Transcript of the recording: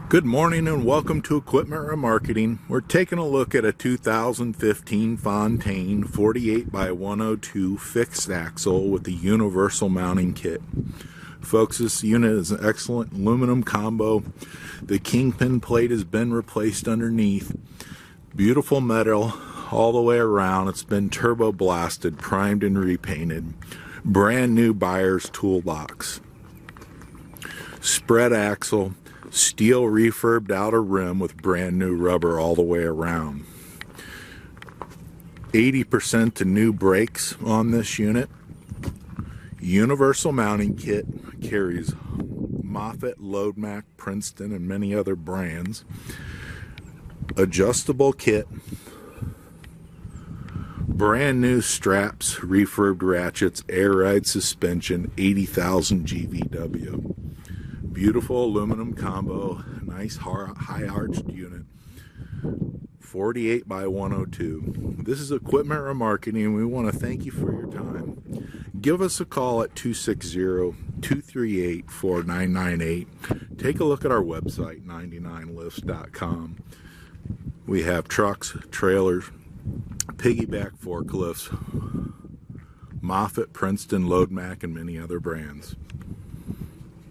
Good morning and welcome to Equipment Remarketing. We're taking a look at a 2015 Fontaine 48x102 fixed axle with a universal mounting kit. Folks, this unit is an excellent aluminum combo. The kingpin plate has been replaced underneath. Beautiful metal all the way around. It's been turbo blasted, primed and repainted. Brand new buyer's toolbox. Spread axle. Steel refurbed outer rim with brand new rubber all the way around. 80% to new brakes on this unit. Universal mounting kit, carries Moffett, Loadmac, Princeton, and many other brands. Adjustable kit. Brand new straps, refurbed ratchets, air ride suspension, 80,000 GVW. Beautiful aluminum combo, nice high arched unit, 48x102. This is Equipment Remarketing. We want to thank you for your time. Give us a call at 260-238-4998. Take a look at our website, 99lifts.com. We have trucks, trailers, piggyback forklifts, Moffett, Princeton, Loadmac, and many other brands.